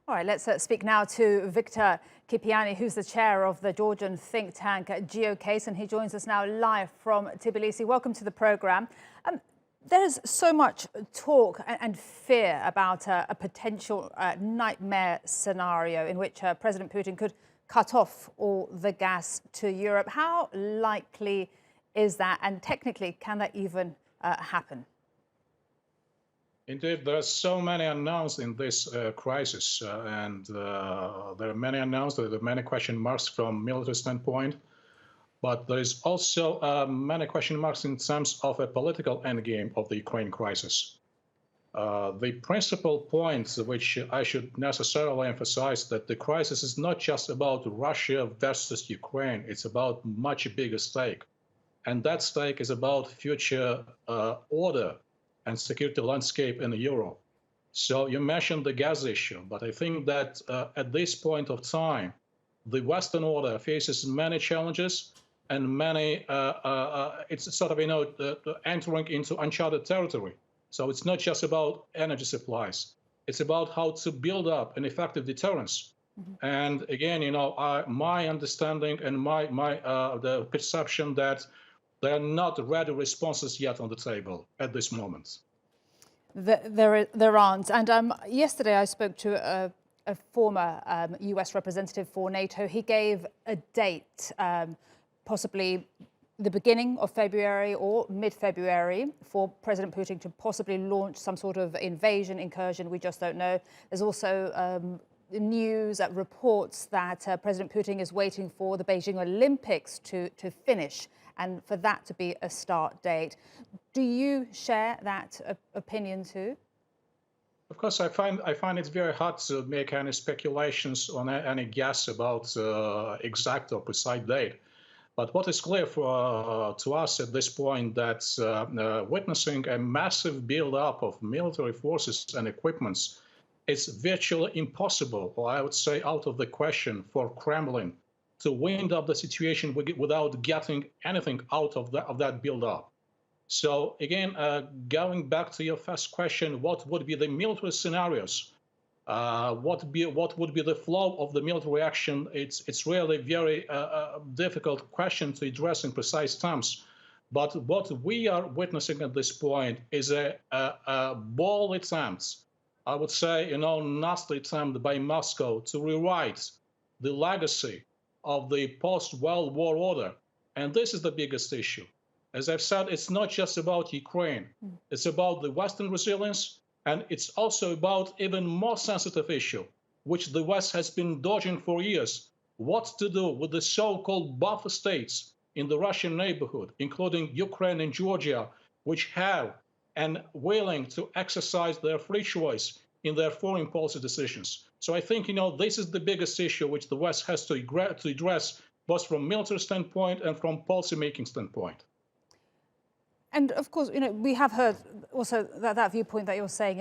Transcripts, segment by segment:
All right, let's speak now to Victor Kipiani, who's the chair of the Georgian think tank Geocase, and he joins us now live from Tbilisi. Welcome to the program. There's so much talk and fear about a potential nightmare scenario in which President Putin could cut off all the gas to Europe. How likely is that? And technically, can that even happen? Indeed, there are so many unknowns in this crisis, and there are many unknowns, there are many question marks from military standpoint, but there is also many question marks in terms of a political endgame of the Ukraine crisis. The principal points which I should necessarily emphasize that the crisis is not just about Russia versus Ukraine, it's about much bigger stake. And that stake is about future order and security landscape in Europe. So you mentioned the gas issue, but I think that at this point of time, the Western order faces many challenges and many, it's sort of, entering into uncharted territory. So it's not just about energy supplies. It's about how to build up an effective deterrence. And again, my understanding and the perception that there are not ready responses yet on the table at this moment. There aren't. And yesterday I spoke to a former US representative for NATO. He gave a date, possibly the beginning of February or mid-February, for President Putin to possibly launch some sort of incursion. We just don't know. There's also news reports that President Putin is waiting for the Beijing Olympics to finish and for that to be a start date. Do you share that opinion too? Of course, I find it very hard to make any speculations on any guess about exact or precise date. But what is clear to us at this point that witnessing a massive build-up of military forces and equipments, it's virtually impossible, or I would say out of the question, for Kremlin to wind up the situation without getting anything out of that build-up. So again, going back to your first question, what would be the military scenarios? What would be the flow of the military action? It's really a very difficult question to address in precise terms. But what we are witnessing at this point is a bold attempt, I would say, nasty attempt by Moscow to rewrite the legacy of the post-World War order. And this is the biggest issue. As I've said, it's not just about Ukraine. It's about the Western resilience, and it's also about even more sensitive issue, which the West has been dodging for years. What to do with the so-called buffer states in the Russian neighborhood, including Ukraine and Georgia, which have and willing to exercise their free choice in their foreign policy decisions. So I think, this is the biggest issue which the West has to address, both from military standpoint and from policy-making standpoint. And of course, we have heard also that viewpoint that you're saying,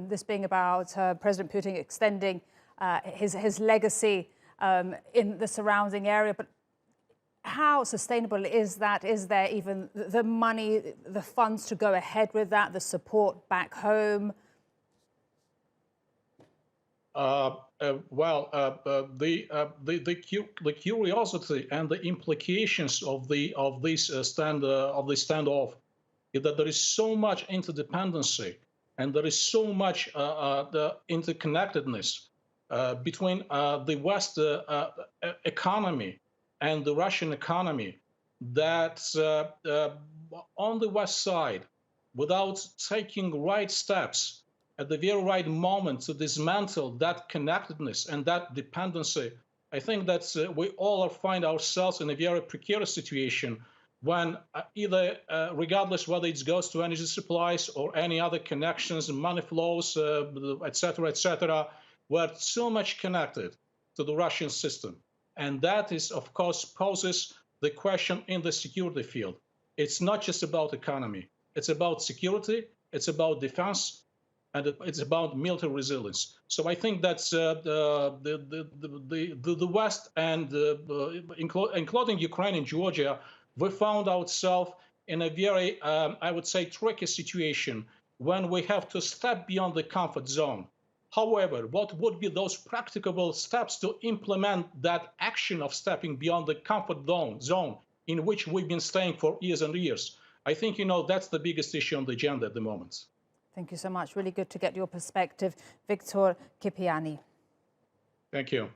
this being about President Putin extending his legacy in the surrounding area. But how sustainable is that? Is there even the money, the funds to go ahead with that, the support back home? The curiosity and the implications of this standoff is that there is so much interdependency and there is so much the interconnectedness between the West economy and the Russian economy that on the West side, without taking right steps at the very right moment to dismantle that connectedness and that dependency, I think that we all find ourselves in a very precarious situation when either, regardless whether it goes to energy supplies or any other connections, money flows, et cetera, we're so much connected to the Russian system. And that is, of course, poses the question in the security field. It's not just about economy. It's about security, it's about defense, and it's about military resilience. So I think that's the West and including Ukraine and Georgia, we found ourselves in a very, I would say, tricky situation when we have to step beyond the comfort zone. However, what would be those practicable steps to implement that action of stepping beyond the comfort zone in which we've been staying for years and years? I think, that's the biggest issue on the agenda at the moment. Thank you so much. Really good to get your perspective, Victor Kipiani. Thank you.